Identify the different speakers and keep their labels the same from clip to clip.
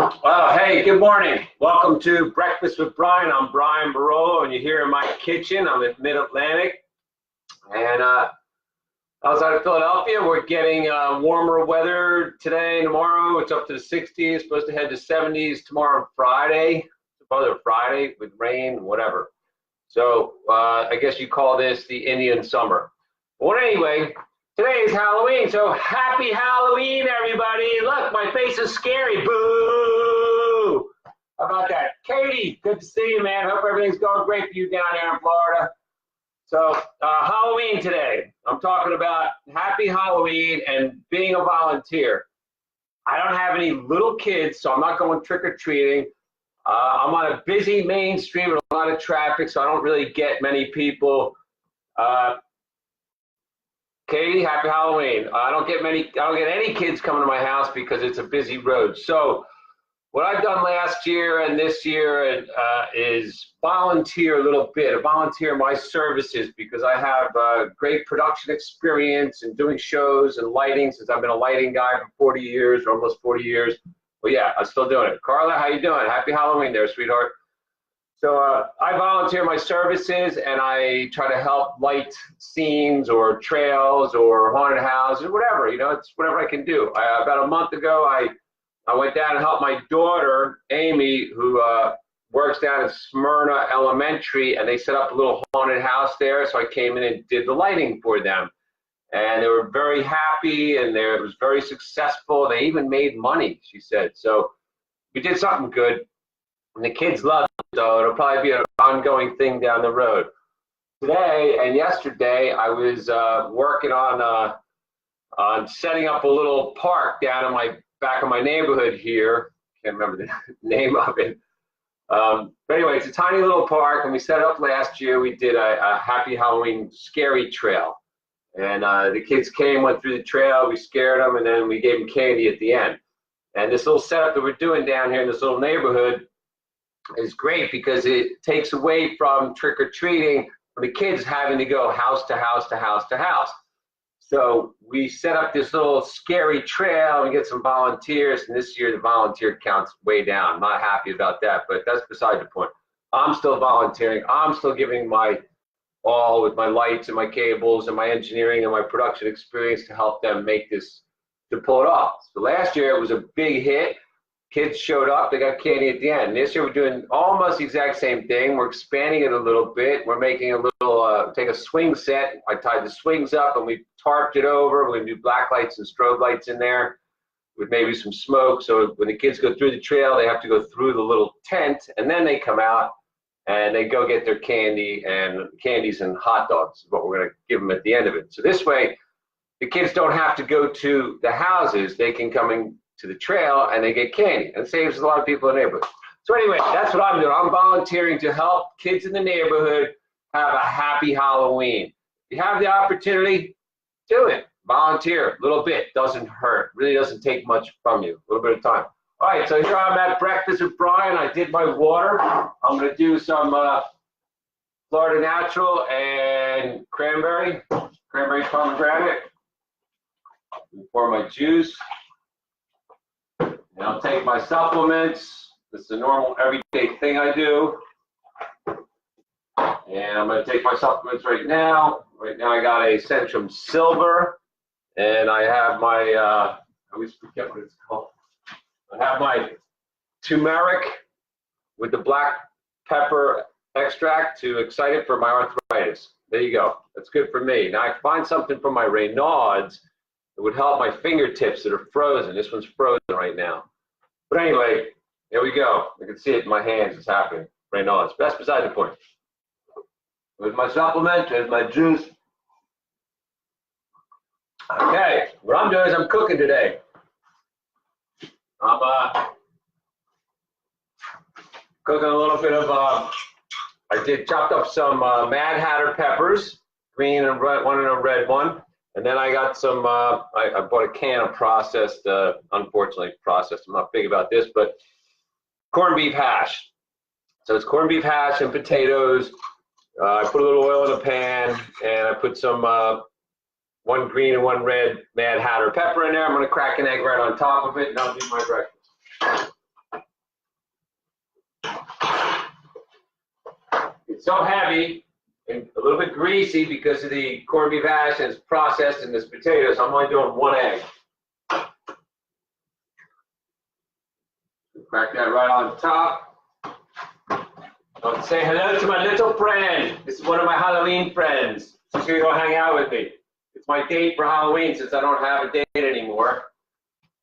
Speaker 1: Well, hey, good morning. Welcome to Breakfast with Brian. I'm Brian Barolo, and you're here in my kitchen. I'm at Mid-Atlantic, and outside of Philadelphia, we're getting warmer weather today and tomorrow. It's up to the 60s, supposed to head to 70s tomorrow, Friday. It's another Friday with rain, whatever. So I guess you call this the Indian summer. Well, anyway, today is Halloween, so happy Halloween, everybody. Look, my face is scary. Boo! How about that? Katie, good to see you, man. Hope everything's going great for you down there in Florida. So Halloween today. I'm talking about happy Halloween and being a volunteer. I don't have any little kids, so I'm not going trick-or-treating. I'm on a busy main street with a lot of traffic, so I don't really get many people. Katie, happy Halloween. I don't get any kids coming to my house because it's a busy road. So what I've done last year and this year is volunteer a little bit, volunteer my services, because I have great production experience in doing shows and lighting, since I've been a lighting guy for 40 years, or almost 40 years. Well, yeah, I'm still doing it. Carla, how you doing? Happy Halloween there, sweetheart. So I volunteer my services, and I try to help light scenes or trails or haunted houses, whatever, you know, it's whatever I can do. About a month ago, I went down and helped my daughter, Amy, who works down at Smyrna Elementary, and they set up a little haunted house there, so I came in and did the lighting for them. And they were very happy, and it was very successful. They even made money, she said. So we did something good, and the kids loved it, so it'll probably be an ongoing thing down the road. Today and yesterday, I was working on setting up a little park down in my back of my neighborhood here. Can't remember the name of it. But anyway, it's a tiny little park, and we set it up last year. We did a Happy Halloween scary trail. And the kids came, went through the trail, we scared them, and then we gave them candy at the end. And this little setup that we're doing down here in this little neighborhood is great because it takes away from trick-or-treating, for the kids having to go house to house to house to house. So we set up this little scary trail and get some volunteers, and this year the volunteer count's way down. I'm not happy about that, but that's beside the point. I'm still volunteering. I'm still giving my all with my lights and my cables and my engineering and my production experience to help them make this, to pull it off. So last year it was a big hit. Kids showed up, they got candy at the end. This year we're doing almost the exact same thing. We're expanding it a little bit. We're making a little, take a swing set. I tied the swings up and we tarped it over. We're gonna do black lights and strobe lights in there with maybe some smoke. So when the kids go through the trail, they have to go through the little tent, and then they come out and they go get their candy, and candies and hot dogs is what we're gonna give them at the end of it. So this way, the kids don't have to go to the houses. They can come in to the trail and they get candy. And it saves a lot of people in the neighborhood. So anyway, that's what I'm doing. I'm volunteering to help kids in the neighborhood have a happy Halloween. If you have the opportunity, do it. Volunteer a little bit, doesn't hurt. Really doesn't take much from you, a little bit of time. All right, so here I'm at Breakfast with Brian. I did my water. I'm gonna do some Florida Natural and cranberry pomegranate. Pour my juice. And I'll take my supplements. This is a normal everyday thing I do. And I'm gonna take my supplements right now. Right now I got a Centrum Silver, and I have my, I always forget what it's called. I have my turmeric with the black pepper extract to excite it for my arthritis. There you go. That's good for me. Now I can find something for my Raynaud's that would help my fingertips that are frozen. This one's frozen right now. But anyway, there we go. I can see it in my hands. It's happening. Raynaud's. But that's beside the point. With my supplement, there's my juice. Okay, what I'm doing is I'm cooking today. I'm cooking a little bit of, I chopped up some Mad Hatter peppers, green and red, one and a red one. And then I got some, I bought a can of processed, unfortunately processed, I'm not big about this, but corned beef hash. So it's corned beef hash and potatoes. I put a little oil in a pan, and I put some one green and one red Mad Hatter pepper in there. I'm gonna crack an egg right on top of it, and that'll be my breakfast. so heavy and a little bit greasy because of the corned beef hash and it's processed in this potato, so I'm only doing 1 egg. Crack that right on top. I'll say hello to my little friend. This is one of my Halloween friends. She's gonna go hang out with me. It's my date for Halloween since I don't have a date anymore.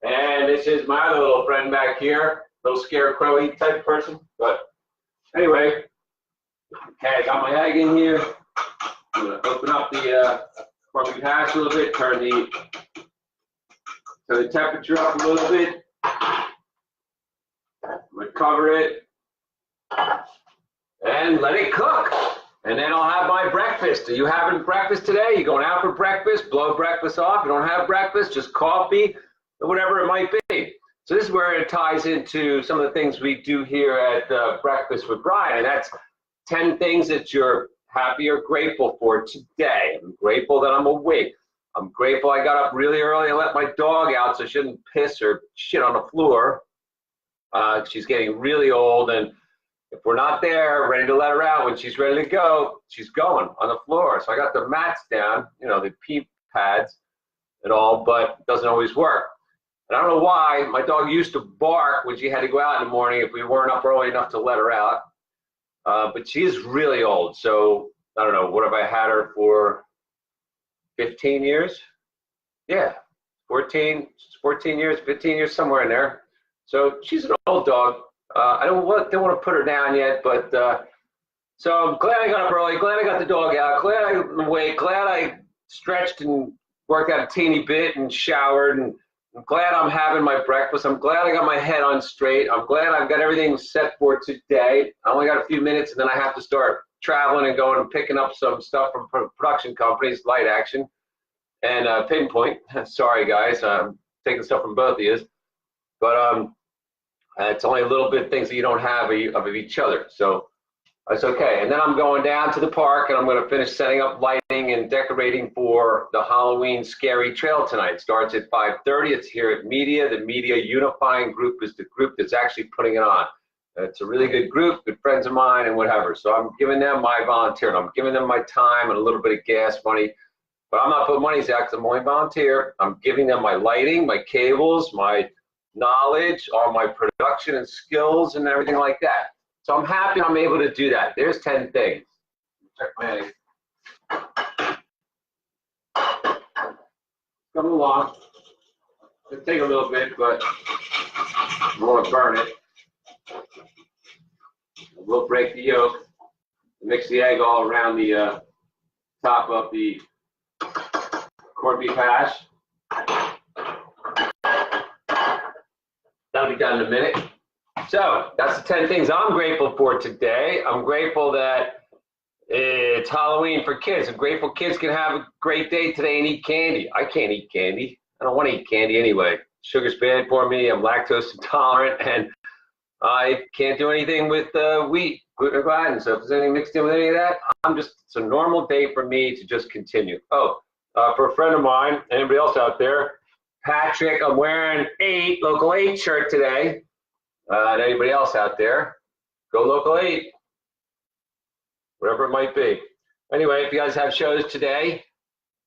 Speaker 1: And this is my other little friend back here, little scarecrow-y type person. But anyway, okay, I got my egg in here. I'm gonna open up the corned beef hash a little bit, turn the temperature up a little bit. I'm gonna cover it and let it cook. And then I'll have my breakfast. Are you having breakfast today? You going out for breakfast? Blow breakfast off. You don't have breakfast, just coffee, or whatever it might be. So this is where it ties into some of the things we do here at Breakfast with Brian. And that's 10 things that you're happy or grateful for today. I'm grateful that I'm awake. I'm grateful I got up really early and let my dog out so she shouldn't piss or shit on the floor. She's getting really old, and if we're not there, ready to let her out when she's ready to go, she's going on the floor. So I got the mats down, you know, the pee pads and all, but it doesn't always work. And I don't know why, my dog used to bark when she had to go out in the morning if we weren't up early enough to let her out. But she's really old, so I don't know, what have I had her for 15 years? Yeah, 14 years, 15 years, somewhere in there. So she's an old dog. I don't want to put her down yet, but so I'm glad I got up early, glad I got the dog out, glad I'm awake, glad I stretched and worked out a teeny bit and showered, and I'm glad I'm having my breakfast. I'm glad I got my head on straight. I'm glad I've got everything set for today. I only got a few minutes and then I have to start traveling and going and picking up some stuff from production companies, Light Action and Pinpoint. Sorry guys, I'm taking stuff from both of you. But it's only a little bit things that you don't have of each other, so that's okay. And then I'm going down to the park and I'm going to finish setting up lighting and decorating for the Halloween Scary Trail tonight. It starts at 5:30. It's here at Media. The Media Unifying Group is the group that's actually putting it on. It's a really good group, good friends of mine and whatever. So I'm giving them my volunteer. And I'm giving them my time and a little bit of gas money. But I'm not putting monies out because I'm only volunteer. I'm giving them my lighting, my cables, my knowledge, all my production and skills and everything like that. So I'm happy I'm able to do that. There's 10 things. Check my egg. Come along. It'll take a little bit, but I won't burn it. We'll break the yolk. Mix the egg all around the top of the corned beef hash. That'll be done in a minute. So that's the 10 things I'm grateful for today. I'm grateful that it's Halloween for kids. I'm grateful kids can have a great day today and eat candy. I can't eat candy. I don't want to eat candy anyway. Sugar's bad for me. I'm lactose intolerant, and I can't do anything with wheat, gluten, or gluten. So if there's anything mixed in with any of that, it's a normal day for me to just continue. Oh, for a friend of mine, anybody else out there, Patrick, I'm wearing Local 8 shirt today. And anybody else out there, go Local 8, whatever it might be. Anyway, if you guys have shows today,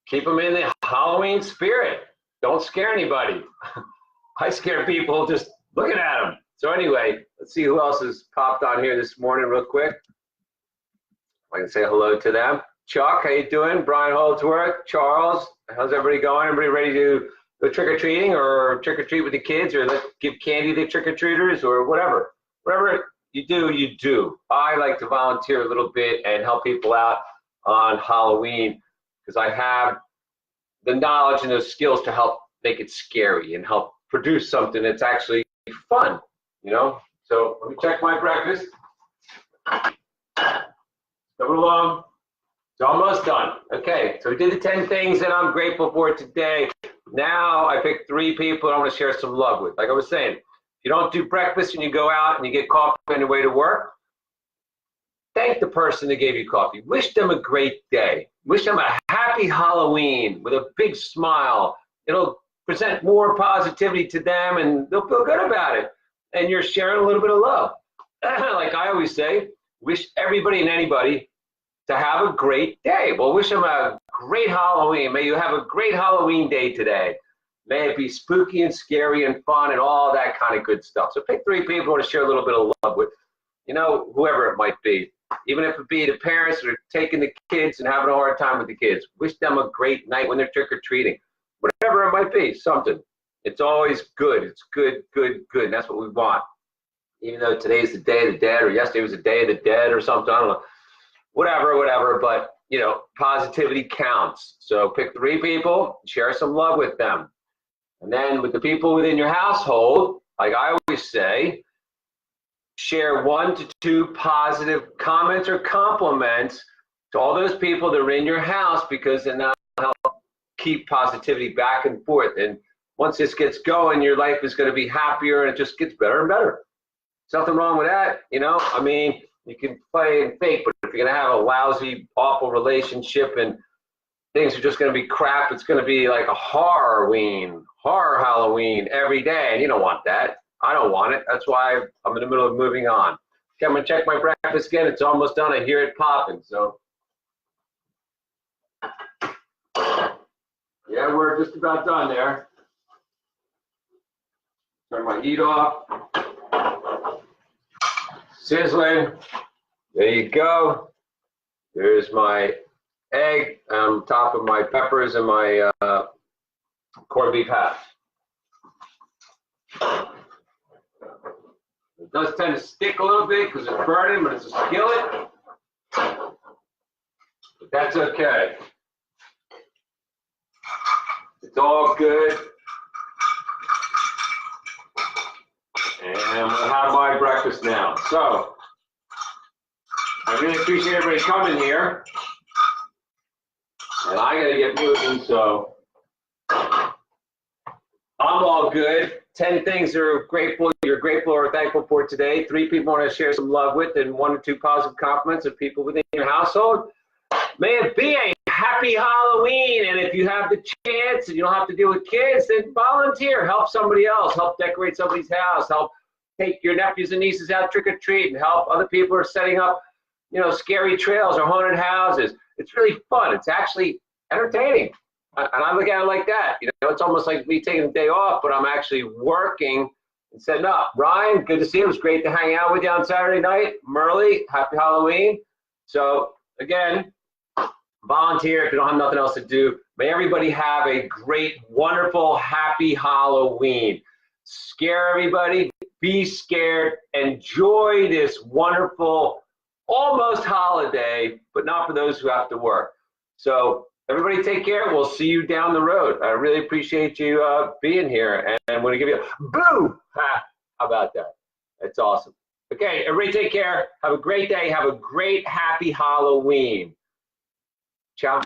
Speaker 1: keep them in the Halloween spirit. Don't scare anybody. I scare people just looking at them. So anyway, let's see who else has popped on here this morning real quick. I can say hello to them. Chuck, how you doing? Brian Holdsworth, Charles, how's everybody going? Everybody ready to go trick-or-treating or trick-or-treat with the kids, or let's give candy to trick-or-treaters, or whatever. Whatever you do, you do. I like to volunteer a little bit and help people out on Halloween because I have the knowledge and those skills to help make it scary and help produce something that's actually fun, you know? So let me check my breakfast. Coming along. It's almost done. Okay, so we did the 10 things that I'm grateful for today. Now I picked 3 people I want to share some love with. Like I was saying, if you don't do breakfast and you go out and you get coffee on your way to work, thank the person that gave you coffee. Wish them a great day. Wish them a happy Halloween with a big smile. It'll present more positivity to them and they'll feel good about it. And you're sharing a little bit of love. Like I always say, wish everybody and anybody to have a great day. Well, wish them a great Halloween. May you have a great Halloween day today. May it be spooky and scary and fun and all that kind of good stuff. So pick 3 people you want to share a little bit of love with, you know, whoever it might be. Even if it be the parents that are taking the kids and having a hard time with the kids. Wish them a great night when they're trick-or-treating. Whatever it might be, something. It's always good. It's good, good, good. And that's what we want. Even though today's the Day of the Dead, or yesterday was the Day of the Dead or something, I don't know. Whatever. But, you know, positivity counts. So pick 3 people, share some love with them. And then with the people within your household, like I always say, share 1 to 2 positive comments or compliments to all those people that are in your house, because then that'll help keep positivity back and forth. And once this gets going, your life is going to be happier and it just gets better and better. There's nothing wrong with that, you know? I mean, you can play and fake, but if you're going to have a lousy, awful relationship and things are just going to be crap, it's going to be like a horror Halloween every day, and you don't want that. I don't want it. That's why I'm in the middle of moving on. Okay, I'm going to check my breakfast again. It's almost done. I hear it popping. So, yeah, we're just about done there. Turn my heat off. Sizzling. There you go. There's my egg on top of my peppers and my corned beef hash. It does tend to stick a little bit because it's burning, but it's a skillet. But that's okay. It's all good. And I'm going to have my breakfast now. So, I really appreciate everybody coming here. And I got to get moving, so I'm all good. 10 things you're grateful or thankful for today. 3 people want to share some love with, and 1 or 2 positive compliments of people within your household. May it be a happy Halloween. And if you have the chance and you don't have to deal with kids, then volunteer. Help somebody else. Help decorate somebody's house. Help take your nephews and nieces out trick-or-treating. Help other people who are setting up, you know, scary trails or haunted houses. It's really fun. It's actually entertaining. And I look at it like that. You know, it's almost like me taking the day off, but I'm actually working and setting up. Ryan, good to see you. It was great to hang out with you on Saturday night. Merle, happy Halloween. So, again, volunteer if you don't have nothing else to do. May everybody have a great, wonderful, happy Halloween. Scare everybody. Be scared. Enjoy this wonderful, almost holiday, but not for those who have to work. So, everybody take care. We'll see you down the road. I really appreciate you being here. And I'm going to give you a boo. Ha, how about that? That's awesome. Okay, everybody take care. Have a great day. Have a great, happy Halloween. Ciao.